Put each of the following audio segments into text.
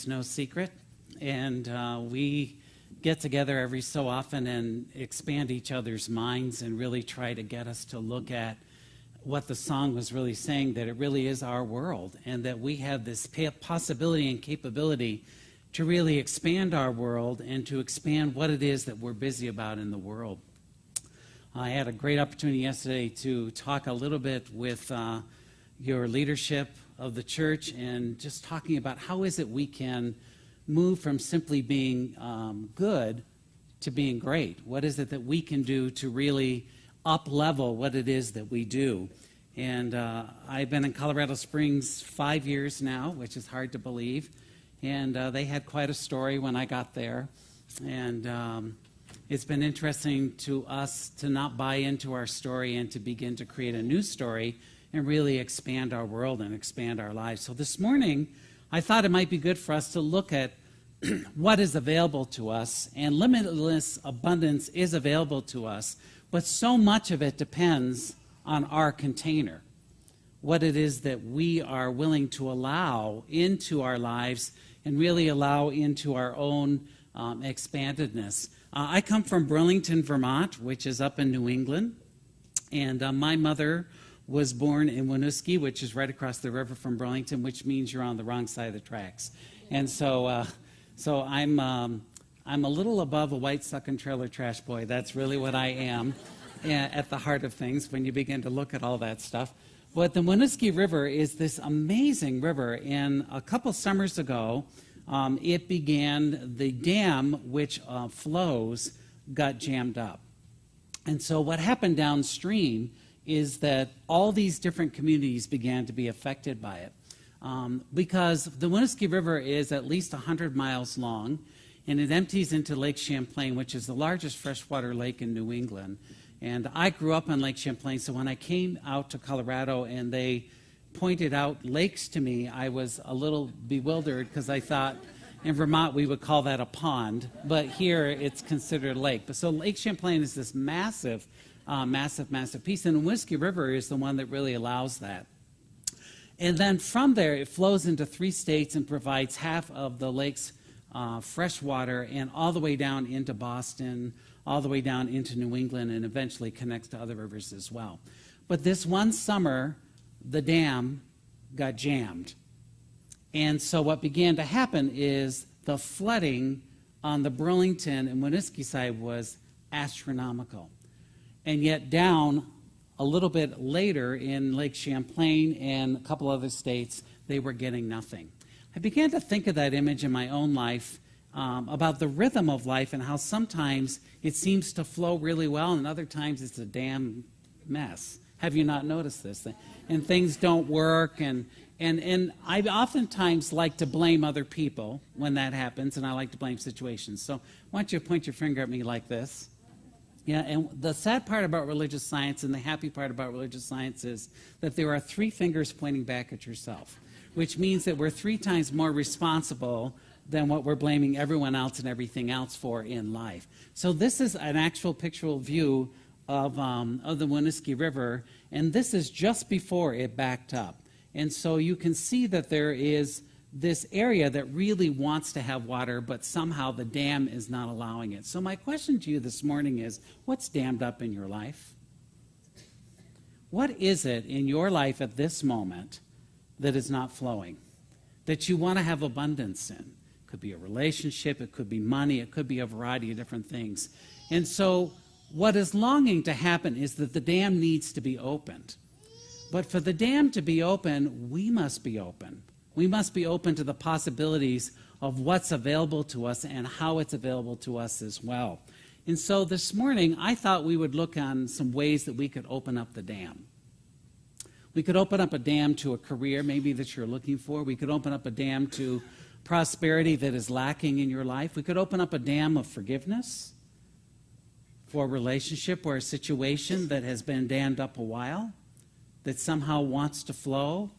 It's no secret, and we get together every so often and expand each other's minds and really try to get us to look at what the song was really saying, that it really is our world, and that we have this possibility and capability to really expand our world and to expand what it is that we're busy about in the world. I had a great opportunity yesterday to talk a little bit with your leadership of the church, and just talking about how is it we can move from simply being good to being great. What is it that we can do to really up-level what it is that we do? And I've been in Colorado Springs 5 years now, which is hard to believe. And they had quite a story when I got there. And it's been interesting to us to not buy into our story and to begin to create a new story and really expand our world and expand our lives. So this morning, I thought it might be good for us to look at what is available to us. And limitless abundance is available to us, but so much of it depends on our container, what it is that we are willing to allow into our lives and really allow into our own expandedness. I come from Burlington, Vermont, which is up in New England, and my mother was born in Winooski, which is right across the river from Burlington, which means you're on the wrong side of the tracks. And so I'm a little above a white sucking trailer trash boy. That's really what I am at the heart of things when you begin to look at all that stuff. But the Winooski River is this amazing river, and a couple summers ago, it began, the dam which flows got jammed up. And so what happened downstream is that all these different communities began to be affected by it. Because the Winooski River is at least 100 miles long, and it empties into Lake Champlain, which is the largest freshwater lake in New England. And I grew up on Lake Champlain, so when I came out to Colorado and they pointed out lakes to me, I was a little bewildered, because I thought in Vermont we would call that a pond, but here it's considered a lake. But so Lake Champlain is this massive piece, and the Winooski River is the one that really allows that. And then from there, it flows into 3 states and provides half of the lake's fresh water, and all the way down into Boston, all the way down into New England, and eventually connects to other rivers as well. But this one summer, the dam got jammed. And so what began to happen is the flooding on the Burlington and Winooski side was astronomical. And yet down a little bit later in Lake Champlain and a couple other states, they were getting nothing. I began to think of that image in my own life, about the rhythm of life and how sometimes it seems to flow really well and other times it's a damn mess. Have you not noticed this? And things don't work, and I oftentimes like to blame other people when that happens, and I like to blame situations. So why don't you point your finger at me like this? Yeah, and the sad part about religious science and the happy part about religious science is that there are 3 fingers pointing back at yourself, which means that we're 3 times more responsible than what we're blaming everyone else and everything else for in life. So this is an actual pictorial view of the Winooski River, and this is just before it backed up. And so you can see that there is this area that really wants to have water, but somehow the dam is not allowing it. So my question to you this morning is, what's dammed up in your life? What is it in your life at this moment that is not flowing, that you want to have abundance in? It could be a relationship, it could be money, it could be a variety of different things. And so what is longing to happen is that the dam needs to be opened. But for the dam to be open, we must be open. We must be open to the possibilities of what's available to us and how it's available to us as well. And so this morning, I thought we would look on some ways that we could open up the dam. We could open up a dam to a career maybe that you're looking for. We could open up a dam to prosperity that is lacking in your life. We could open up a dam of forgiveness for a relationship or a situation that has been dammed up a while, that somehow wants to flow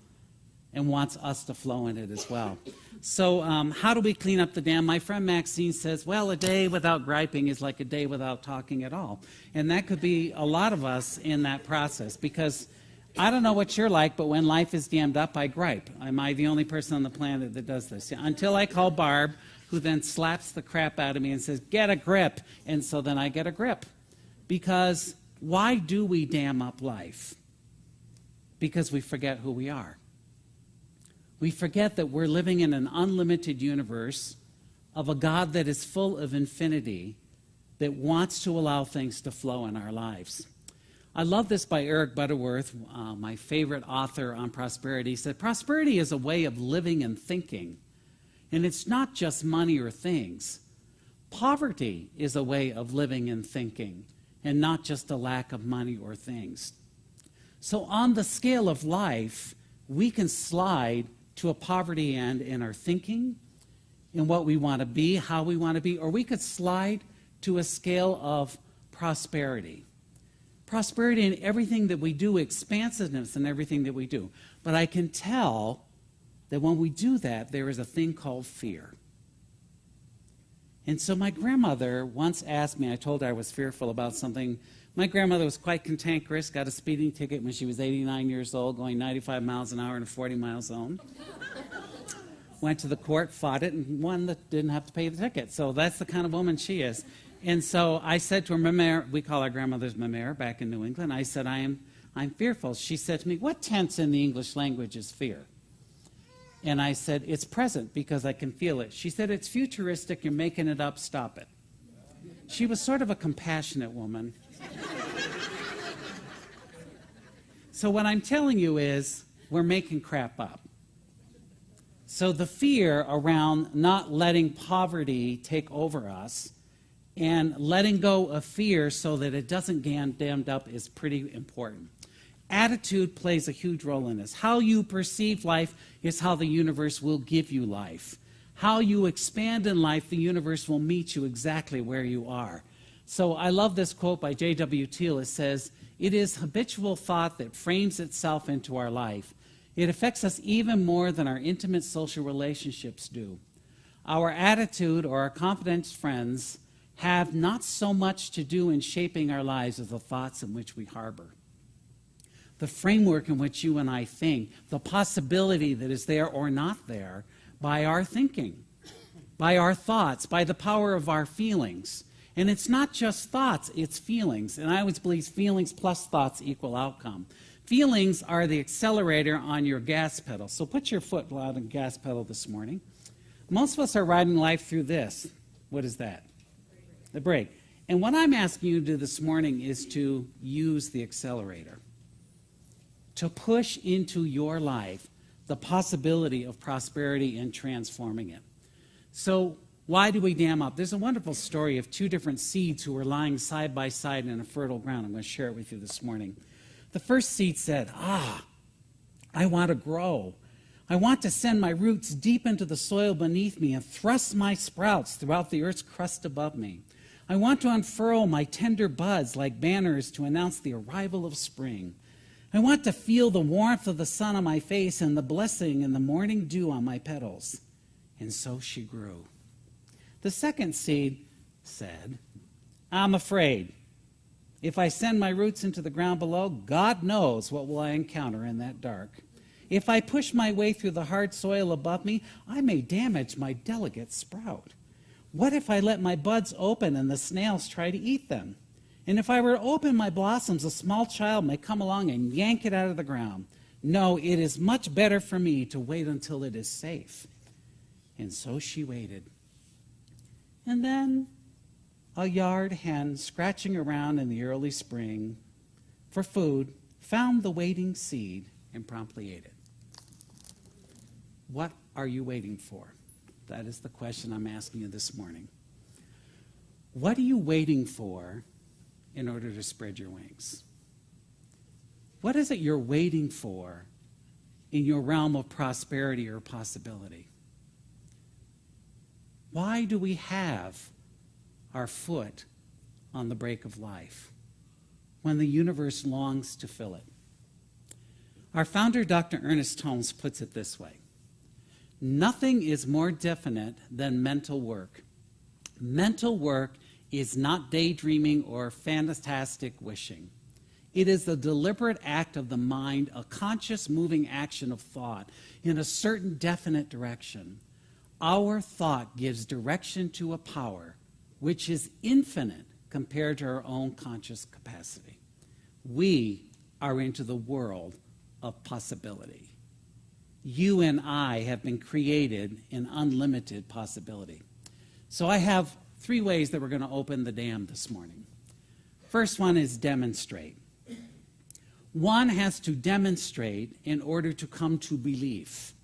and wants us to flow in it as well. So how do we clean up the dam? My friend Maxine says, well, a day without griping is like a day without talking at all. And that could be a lot of us in that process, because I don't know what you're like, but when life is dammed up, I gripe. Am I the only person on the planet that does this? Until I call Barb, who then slaps the crap out of me and says, get a grip. And so then I get a grip. Because why do we dam up life? Because we forget who we are. We forget that we're living in an unlimited universe of a God that is full of infinity, that wants to allow things to flow in our lives. I love this by Eric Butterworth, my favorite author on prosperity. He said, prosperity is a way of living and thinking, and it's not just money or things. Poverty is a way of living and thinking, and not just a lack of money or things. So on the scale of life, we can slide to a poverty end in our thinking, in what we want to be, how we want to be, or we could slide to a scale of prosperity. Prosperity in everything that we do, expansiveness in everything that we do. But I can tell that when we do that, there is a thing called fear. And so my grandmother once asked me, I told her I was fearful about something. My grandmother was quite cantankerous, got a speeding ticket when she was 89 years old, going 95 miles an hour in a 40-mile zone. Went to the court, fought it, and won that didn't have to pay the ticket. So that's the kind of woman she is. And so I said to her, Mamere, we call our grandmothers Mamere back in New England. I said, I'm fearful. She said to me, what tense in the English language is fear? And I said, it's present because I can feel it. She said, it's futuristic. You're making it up. Stop it. She was sort of a compassionate woman. So what I'm telling you is we're making crap up. So the fear around not letting poverty take over us and letting go of fear so that it doesn't get dammed up is pretty important. Attitude plays a huge role in this. How you perceive life is how the universe will give you life. How you expand in life, the universe will meet you exactly where you are. So I love this quote by J.W. Teal. It says, it is habitual thought that frames itself into our life. It affects us even more than our intimate social relationships do. Our attitude or our confident friends have not so much to do in shaping our lives as the thoughts in which we harbor. The framework in which you and I think, the possibility that is there or not there by our thinking, by our thoughts, by the power of our feelings. And it's not just thoughts, it's feelings. And I always believe feelings plus thoughts equal outcome. Feelings are the accelerator on your gas pedal. So put your foot on the gas pedal this morning. Most of us are riding life through this. What is that? The brake. And what I'm asking you to do this morning is to use the accelerator, to push into your life the possibility of prosperity and transforming it. So why do we dam up? There's a wonderful story of two different seeds who were lying side by side in a fertile ground. I'm going to share it with you this morning. The first seed said, I want to grow. I want to send my roots deep into the soil beneath me and thrust my sprouts throughout the earth's crust above me. I want to unfurl my tender buds like banners to announce the arrival of spring. I want to feel the warmth of the sun on my face and the blessing and the morning dew on my petals. And so she grew. The second seed said, I'm afraid. If I send my roots into the ground below, God knows what will I encounter in that dark. If I push my way through the hard soil above me, I may damage my delicate sprout. What if I let my buds open and the snails try to eat them? And if I were to open my blossoms, a small child may come along and yank it out of the ground. No, it is much better for me to wait until it is safe. And so she waited. And then a yard hen, scratching around in the early spring for food, found the waiting seed and promptly ate it. What are you waiting for? That is the question I'm asking you this morning. What are you waiting for in order to spread your wings? What is it you're waiting for in your realm of prosperity or possibility? Why do we have our foot on the brake of life when the universe longs to fill it? Our founder, Dr. Ernest Holmes, puts it this way. Nothing is more definite than mental work. Mental work is not daydreaming or fantastic wishing. It is the deliberate act of the mind, a conscious moving action of thought in a certain definite direction. Our thought gives direction to a power which is infinite compared to our own conscious capacity. We are into the world of possibility. You and I have been created in unlimited possibility. So I have 3 ways that we're going to open the dam this morning. First one is demonstrate. One has to demonstrate in order to come to belief.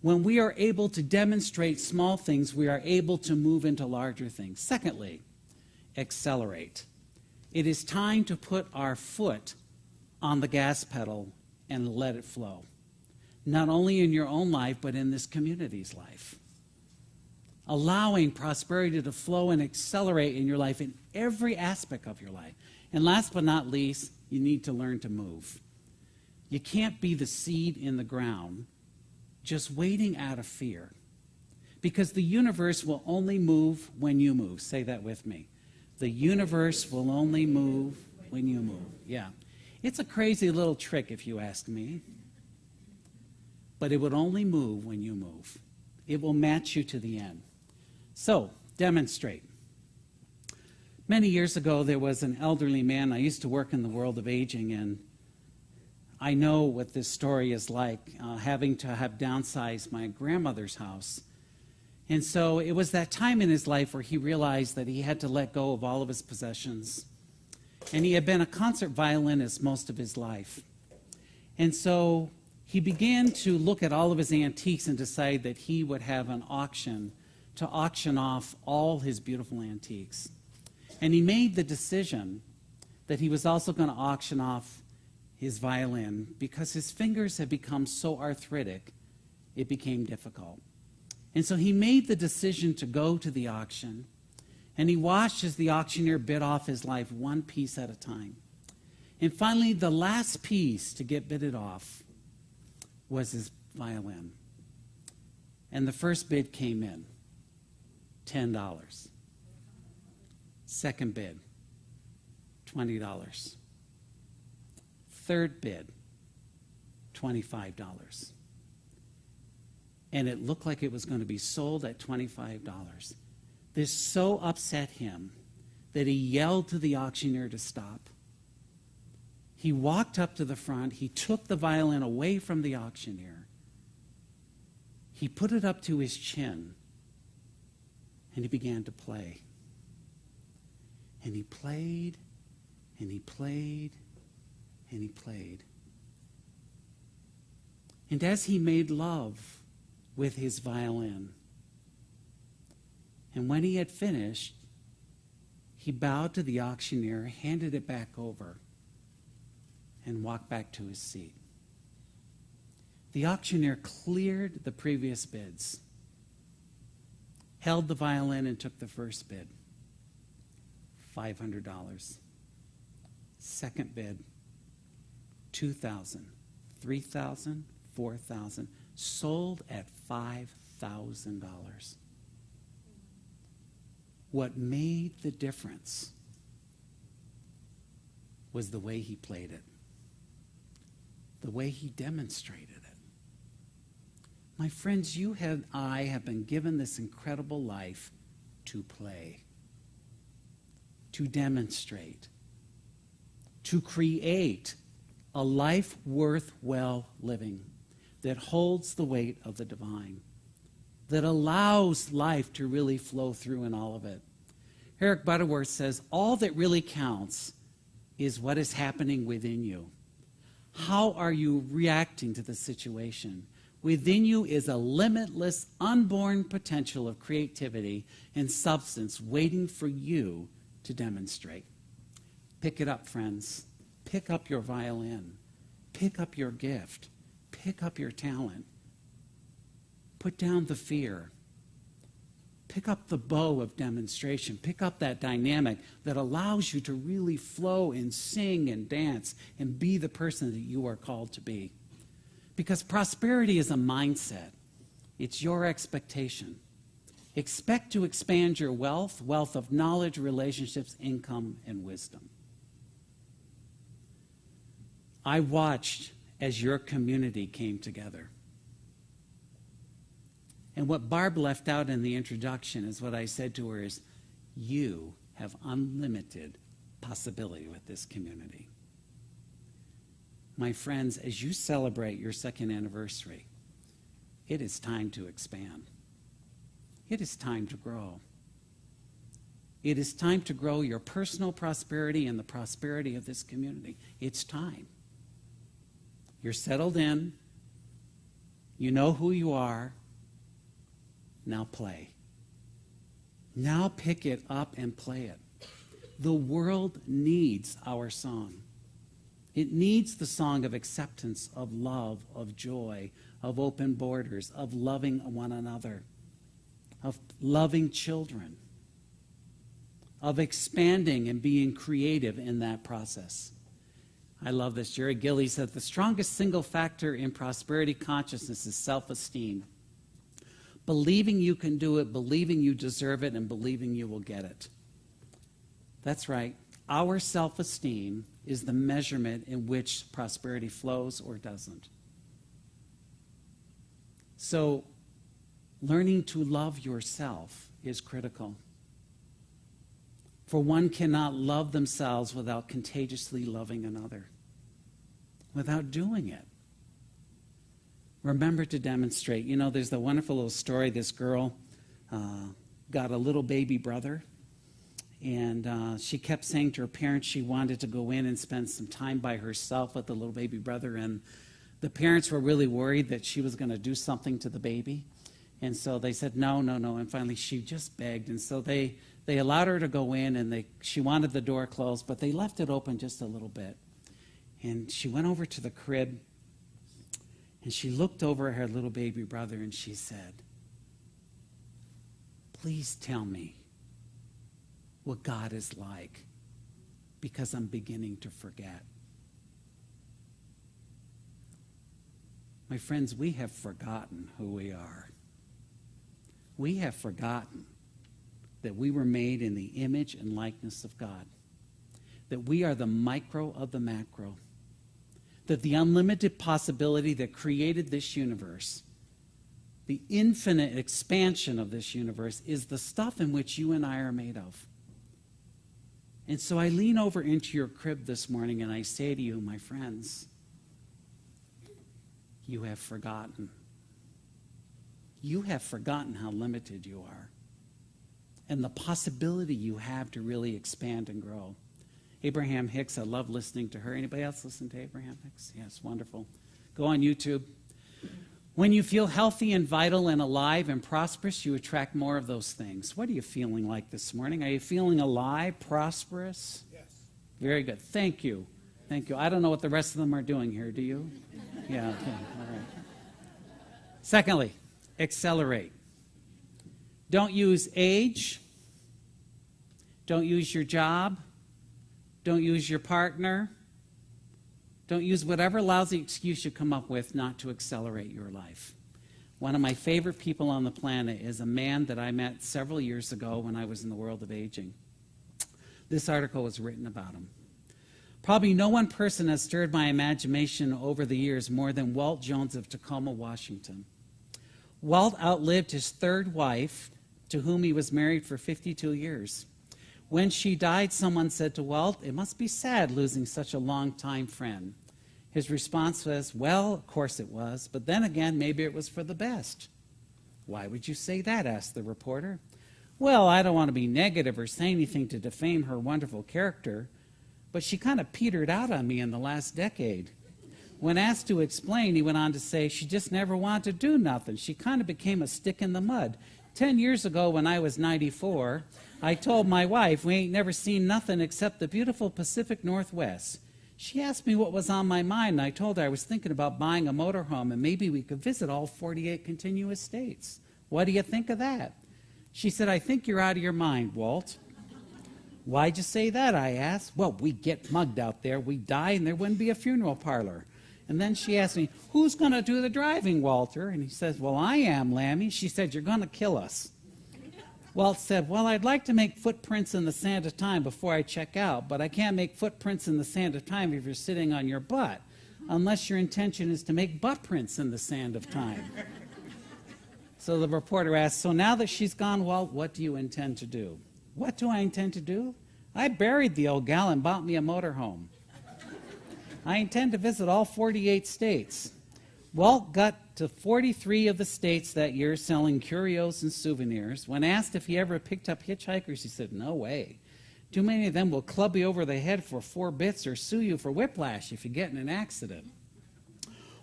When we are able to demonstrate small things, we are able to move into larger things. Secondly, accelerate. It is time to put our foot on the gas pedal and let it flow. Not only in your own life, but in this community's life. Allowing prosperity to flow and accelerate in your life in every aspect of your life. And last but not least, you need to learn to move. You can't be the seed in the ground just waiting out of fear. Because the universe will only move when you move. Say that with me. The universe will only move when you move. Yeah. It's a crazy little trick if you ask me. But it would only move when you move. It will match you to the end. So, demonstrate. Many years ago, there was an elderly man. I used to work in the world of aging, and I know what this story is like, having to have downsized my grandmother's house. And so it was that time in his life where he realized that he had to let go of all of his possessions. And he had been a concert violinist most of his life. And so he began to look at all of his antiques and decide that he would have an auction to auction off all his beautiful antiques. And he made the decision that he was also going to auction off his violin because his fingers had become so arthritic, it became difficult. And so he made the decision to go to the auction, and he watched as the auctioneer bid off his life one piece at a time. And finally, the last piece to get bidded off was his violin. And the first bid came in, $10. Second bid, $20. Third bid, $25. And it looked like it was going to be sold at $25. This so upset him that he yelled to the auctioneer to stop. He walked up to the front. He took the violin away from the auctioneer. He put it up to his chin, and he began to play. And he played, and he played, and he played. And as he made love with his violin, and when he had finished, he bowed to the auctioneer, handed it back over, and walked back to his seat. The auctioneer cleared the previous bids, held the violin, and took the first bid, $500. Second bid, $2,000, $3,000, $4,000, sold at $5,000. What made the difference was the way he played it, the way he demonstrated it. My friends, you and I have been given this incredible life to play, to demonstrate, to create a life worth well living that holds the weight of the divine, that allows life to really flow through in all of it. Eric Butterworth says, all that really counts is what is happening within you. How are you reacting to the situation? Within you is a limitless, unborn potential of creativity and substance waiting for you to demonstrate. Pick it up, friends. Pick up your violin. Pick up your gift. Pick up your talent. Put down the fear. Pick up the bow of demonstration. Pick up that dynamic that allows you to really flow and sing and dance and be the person that you are called to be. Because prosperity is a mindset. It's your expectation. Expect to expand your wealth of knowledge, relationships, income, and wisdom. I watched as your community came together. And what Barb left out in the introduction is what I said to her is, you have unlimited possibility with this community. My friends, as you celebrate your second anniversary, it is time to expand. It is time to grow. It is time to grow your personal prosperity and the prosperity of this community. It's time. You're settled in. You know who you are. Now play. Now pick it up and play it. The world needs our song. It needs the song of acceptance, of love, of joy, of open borders, of loving one another, of loving children, of expanding and being creative in that process. I love this. Jerry Gilly said, the strongest single factor in prosperity consciousness is self-esteem. Believing you can do it, believing you deserve it, and believing you will get it. That's right. Our self-esteem is the measurement in which prosperity flows or doesn't. So, learning to love yourself is critical. For one cannot love themselves without contagiously loving another, without doing it. Remember to demonstrate. You know, there's the wonderful little story. This girl got a little baby brother, and she kept saying to her parents she wanted to go in and spend some time by herself with the little baby brother, and the parents were really worried that she was going to do something to the baby. And so they said, no. And finally she just begged. And so they allowed her to go in, and she wanted the door closed, but they left it open just a little bit. And she went over to the crib, and she looked over at her little baby brother, and she said, please tell me what God is like, because I'm beginning to forget. My friends, we have forgotten who we are. We have forgotten that we were made in the image and likeness of God, that we are the micro of the macro, that the unlimited possibility that created this universe, the infinite expansion of this universe, is the stuff in which you and I are made of. And so I lean over into your crib this morning and I say to you, my friends, you have forgotten. You have forgotten how limited you are and the possibility you have to really expand and grow. Abraham Hicks, I love listening to her. Anybody else listen to Abraham Hicks? Yes, wonderful. Go on YouTube. When you feel healthy and vital and alive and prosperous, you attract more of those things. What are you feeling like this morning? Are you feeling alive, prosperous? Yes. Very good. Thank you. Thank you. I don't know what the rest of them are doing here. Do you? Yeah, okay. All right. Secondly, accelerate. Don't use age. Don't use your job. Don't use your partner. Don't use whatever lousy excuse you come up with not to accelerate your life. One of my favorite people on the planet is a man that I met several years ago when I was in the world of aging. This article was written about him. Probably no one person has stirred my imagination over the years more than Walt Jones of Tacoma, Washington. Walt outlived his third wife, to whom he was married for 52 years. When she died, someone said to Walt, "It must be sad losing such a long-time friend." His response was, "Well, of course it was, but then again, maybe it was for the best." "Why would you say that?" asked the reporter. "Well, I don't want to be negative or say anything to defame her wonderful character, but she kind of petered out on me in the last decade." When asked to explain, he went on to say, "She just never wanted to do nothing. She kind of became a stick in the mud. 10 years ago when I was 94, I told my wife we ain't never seen nothing except the beautiful Pacific Northwest. She asked me what was on my mind, and I told her I was thinking about buying a motorhome and maybe we could visit all 48 continuous states. What do you think of that?" She said, "I think you're out of your mind, Walt." "Why'd you say that?" I asked. "Well, we get mugged out there. We die and there wouldn't be a funeral parlor." And then she asked me, "Who's going to do the driving, Walter?" And he says, "Well, I am, Lammy." She said, "You're going to kill us." Walt said, "Well, I'd like to make footprints in the sand of time before I check out, but I can't make footprints in the sand of time if you're sitting on your butt. unless your intention is to make butt prints in the sand of time. So the reporter asked, so now that she's gone, Walt, what do you intend to do? What do I intend to do? I buried the old gal and bought me a motorhome. I intend to visit all 48 states. Walt got to 43 of the states that year selling curios and souvenirs. When asked if he ever picked up hitchhikers, he said, no way. Too many of them will club you over the head for 4 bits or sue you for whiplash if you get in an accident.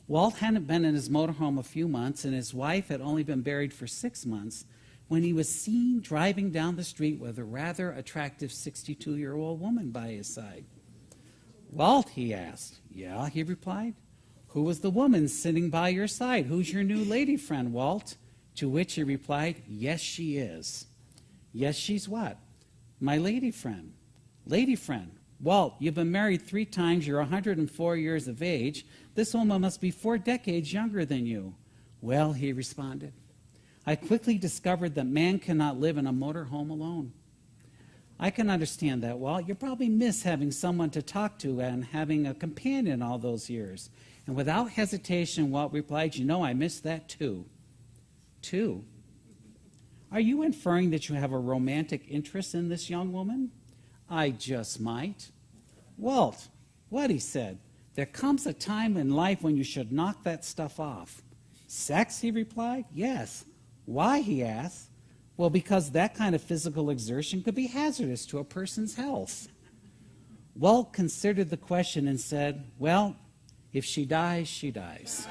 Walt hadn't been in his motorhome a few months, and his wife had only been buried for 6 months when he was seen driving down the street with a rather attractive 62-year-old woman by his side. Walt, he asked. Yeah, he replied. Who was the woman sitting by your side? Who's your new lady friend, Walt? To which he replied, yes, she is. Yes, she's what? My lady friend. Lady friend. Walt, you've been married 3 times. You're 104 years of age. This woman must be 4 decades younger than you. Well, he responded, I quickly discovered that man cannot live in a motorhome alone. I can understand that, Walt. You probably miss having someone to talk to and having a companion all those years. And without hesitation, Walt replied, you know, I miss that too. Too? Are you inferring that you have a romantic interest in this young woman? I just might. Walt, what, he said. There comes a time in life when you should knock that stuff off. Sex, he replied. Yes. Why, he asked. Well, because that kind of physical exertion could be hazardous to a person's health. Walt considered the question and said, well, if she dies, she dies.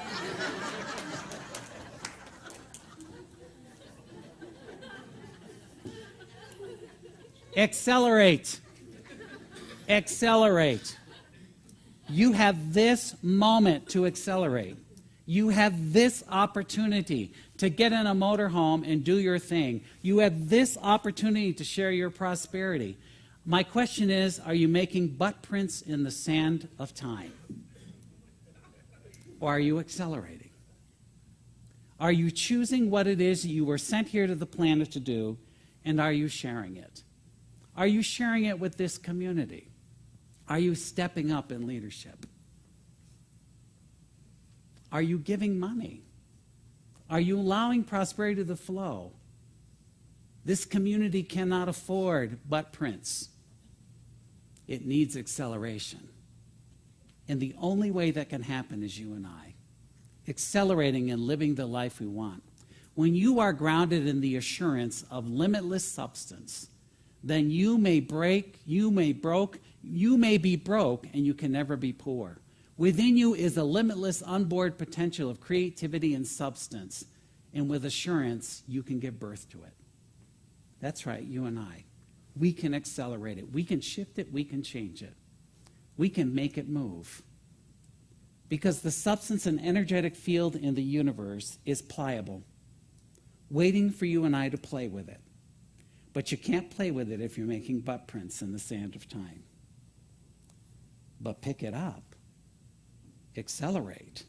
Accelerate. Accelerate. You have this moment to accelerate. You have this opportunity to get in a motorhome and do your thing. You have this opportunity to share your prosperity. My question is, are you making butt prints in the sand of time? Or are you accelerating? Are you choosing what it is you were sent here to the planet to do, and are you sharing it? Are you sharing it with this community? Are you stepping up in leadership? Are you giving money? Are you allowing prosperity to flow? This community cannot afford butt prints. It needs acceleration. And the only way that can happen is you and I, accelerating and living the life we want. When you are grounded in the assurance of limitless substance, then you may be broke, and you can never be poor. Within you is a limitless onboard potential of creativity and substance, and with assurance, you can give birth to it. That's right, you and I. We can accelerate it. We can shift it. We can change it. We can make it move. Because the substance and energetic field in the universe is pliable, waiting for you and I to play with it. But you can't play with it if you're making butt prints in the sand of time. But pick it up, accelerate,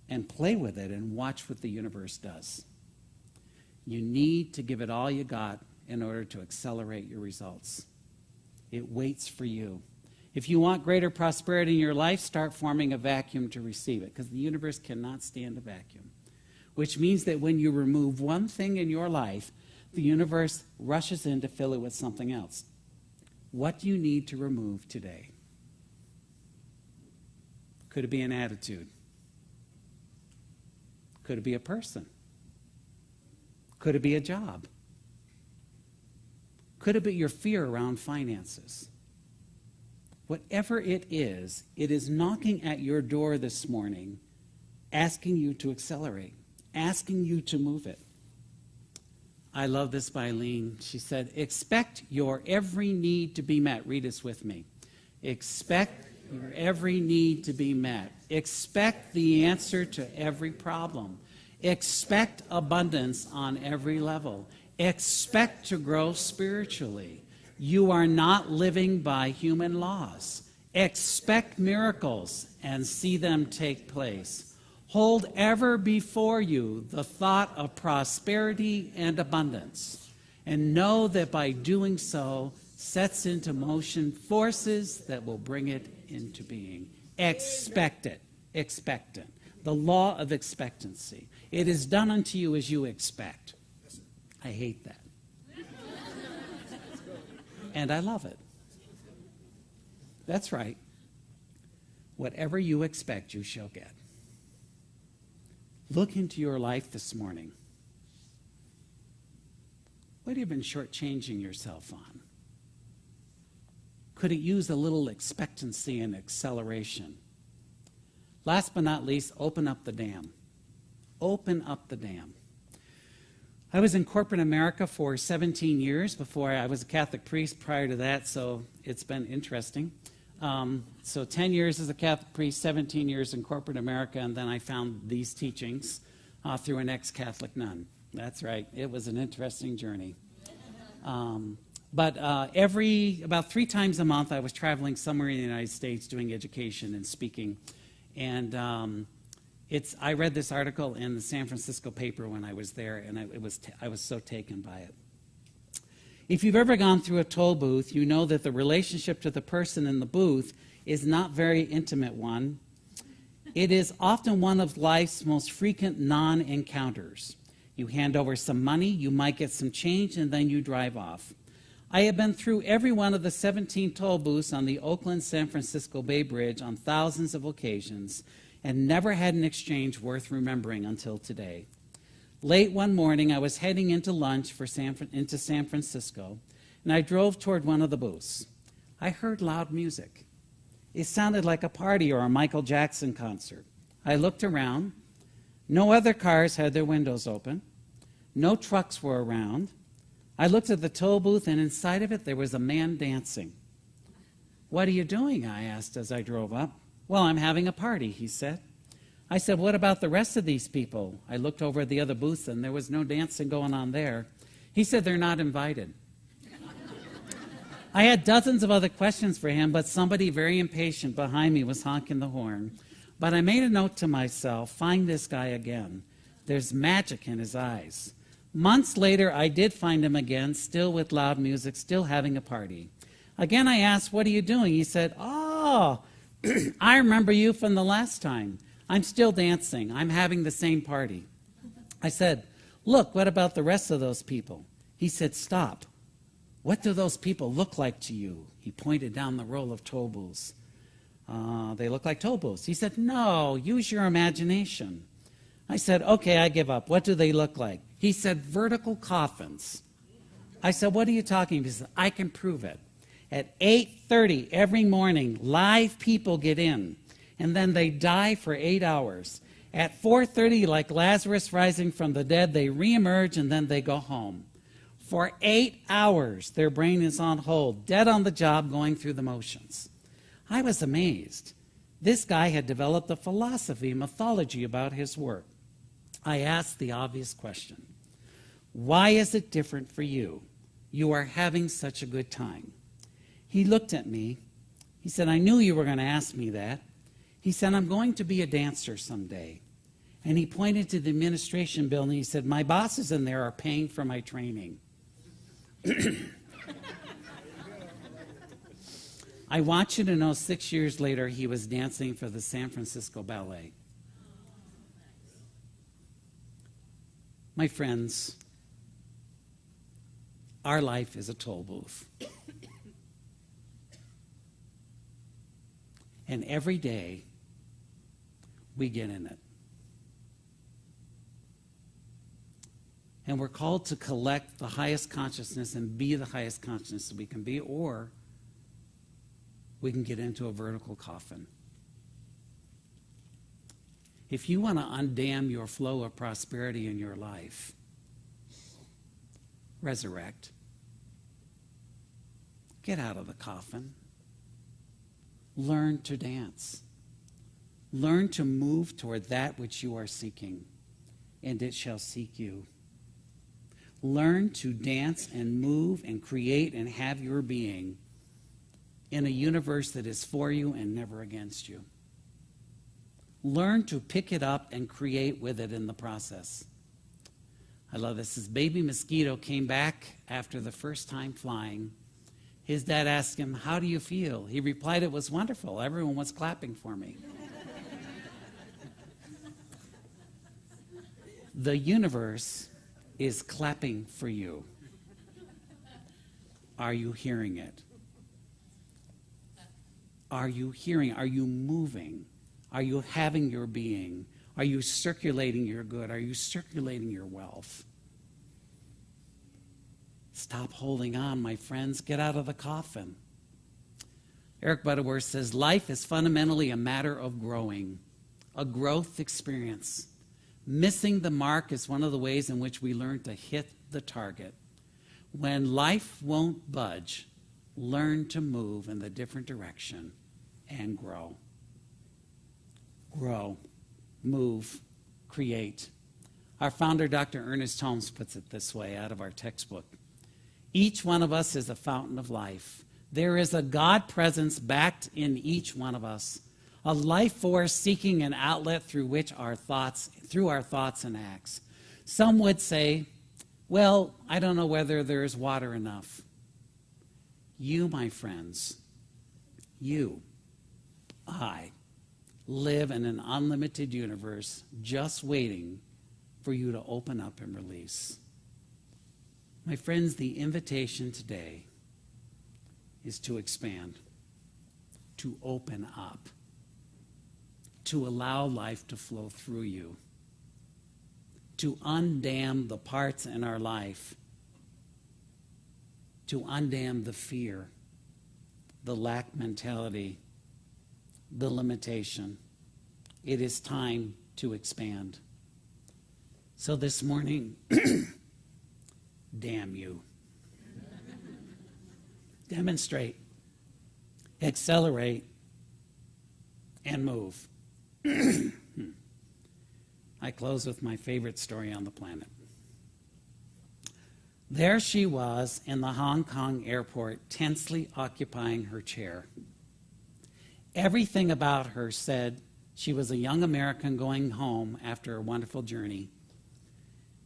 and play with it and watch what the universe does. You need to give it all you got in order to accelerate your results. It waits for you. If you want greater prosperity in your life, start forming a vacuum to receive it, because the universe cannot stand a vacuum. Which means that when you remove one thing in your life, the universe rushes in to fill it with something else. What do you need to remove today? Could it be an attitude? Could it be a person? Could it be a job? Could it be your fear around finances? Whatever it is knocking at your door this morning, asking you to accelerate, asking you to move it. I love this by Eileen. She said, expect your every need to be met. Read this with me. Expect your every need to be met. Expect the answer to every problem. Expect abundance on every level. Expect to grow spiritually. You are not living by human laws. Expect miracles and see them take place. Hold ever before you the thought of prosperity and abundance, and know that by doing so sets into motion forces that will bring it into being. Expect it. Expect it. The law of expectancy. It is done unto you as you expect. I hate that. And I love it. That's right. Whatever you expect, you shall get. Look into your life this morning. What have you been shortchanging yourself on? Could it use a little expectancy and acceleration? Last but not least, open up the dam. Open up the dam. I was in corporate America for 17 years before I was a Catholic priest prior to that, so it's been interesting. So 10 years as a Catholic priest, 17 years in corporate America, and then I found these teachings through an ex-Catholic nun. That's right. It was an interesting journey. But about 3 times a month, I was traveling somewhere in the United States doing education and speaking. And I read this article in the San Francisco paper when I was there, and I was so taken by it. If you've ever gone through a toll booth, you know that the relationship to the person in the booth is not very intimate one. It is often one of life's most frequent non-encounters. You hand over some money, you might get some change, and then you drive off. I have been through every one of the 17 toll booths on the Oakland-San Francisco Bay Bridge on thousands of occasions and never had an exchange worth remembering until today. Late one morning, I was heading into lunch into San Francisco, and I drove toward one of the booths. I heard loud music. It sounded like a party or a Michael Jackson concert. I looked around. No other cars had their windows open. No trucks were around. I looked at the toll booth, and inside of it, there was a man dancing. "What are you doing?" I asked as I drove up. "Well, I'm having a party," he said. I said, "What about the rest of these people?" I looked over at the other booths, and there was no dancing going on there. He said, "They're not invited." I had dozens of other questions for him, but somebody very impatient behind me was honking the horn. But I made a note to myself, find this guy again. There's magic in his eyes. Months later, I did find him again, still with loud music, still having a party. Again, I asked, "What are you doing?" He said, "Oh, I remember you from the last time. I'm still dancing. I'm having the same party." I said, "Look, what about the rest of those people?" He said, "Stop. What do those people look like to you?" He pointed down the row of toll booths. "They look like toll booths." He said, "No, use your imagination." I said, "Okay, I give up. What do they look like?" He said, "Vertical coffins." I said, "What are you talking about?" He said, "I can prove it. At 8:30 every morning, live people get in, and then they die for 8 hours. At 4:30, like Lazarus rising from the dead, they reemerge, and then they go home. For 8 hours, their brain is on hold, dead on the job, going through the motions." I was amazed. This guy had developed a philosophy, mythology about his work. I asked the obvious question, "Why is it different for you? You are having such a good time." He looked at me. He said, "I knew you were going to ask me that." He said, "I'm going to be a dancer someday." And he pointed to the administration building. He said, "My bosses in there are paying for my training." I want you to know 6 years later, he was dancing for the San Francisco Ballet. My friends, our life is a toll booth. And every day, we get in it. And we're called to collect the highest consciousness and be the highest consciousness that we can be, or we can get into a vertical coffin. If you want to undam your flow of prosperity in your life, resurrect. Get out of the coffin. Learn to dance. Learn to move toward that which you are seeking, and it shall seek you. Learn to dance and move and create and have your being in a universe that is for you and never against you. Learn to pick it up and create with it in the process. I love this. This baby mosquito came back after the first time flying, His dad asked him, "How do you feel?" He replied, "It was wonderful. Everyone was clapping for me." The universe is clapping for you. Are you hearing it? Are you hearing? Are you moving? Are you having your being? Are you circulating your good? Are you circulating your wealth? Stop holding on, my friends. Get out of the coffin. Eric Butterworth says, life is fundamentally a matter of growing, a growth experience. Missing the mark is one of the ways in which we learn to hit the target. When life won't budge, learn to move in the different direction and grow. Grow, move, create. Our founder, Dr. Ernest Holmes, puts it this way out of our textbook. Each one of us is a fountain of life. There is a God presence backed in each one of us, a life force seeking an outlet through our thoughts and acts. Some would say, well, I don't know whether there is water enough. You, my friends, I, live in an unlimited universe just waiting for you to open up and release. My friends, the invitation today is to expand, to open up, to allow life to flow through you, to undam the parts in our life, to undam the fear, the lack mentality, the limitation. It is time to expand. So this morning, damn you. Demonstrate, accelerate, and move. I close with my favorite story on the planet. There she was in the Hong Kong airport, tensely occupying her chair. Everything about her said she was a young American going home after a wonderful journey.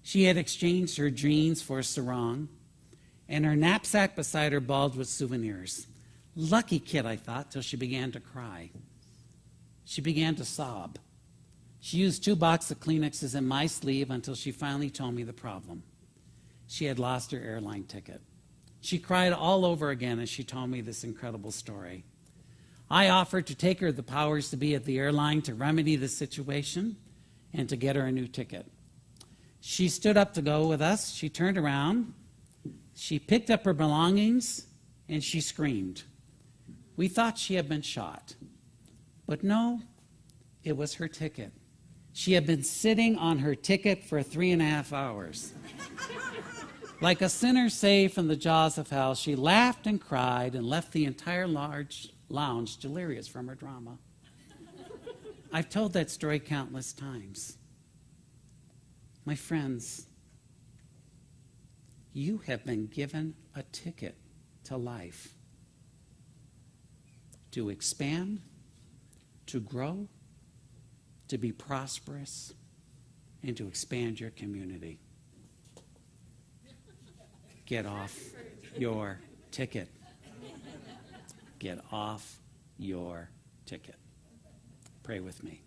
She had exchanged her jeans for a sarong, and her knapsack beside her bulged with souvenirs. Lucky kid, I thought, till she began to cry. She began to sob. She used 2 boxes of Kleenexes in my sleeve until she finally told me the problem. She had lost her airline ticket. She cried all over again as she told me this incredible story. I offered to take her the powers to be at the airline to remedy the situation and to get her a new ticket. She stood up to go with us. She turned around. She picked up her belongings and she screamed. We thought she had been shot. But no, it was her ticket. She had been sitting on her ticket for 3.5 hours. Like a sinner saved from the jaws of hell, she laughed and cried and left the entire large lounge delirious from her drama. I've told that story countless times. My friends, you have been given a ticket to life, to expand, to grow, to be prosperous, and to expand your community. Get off your ticket. Get off your ticket. Pray with me.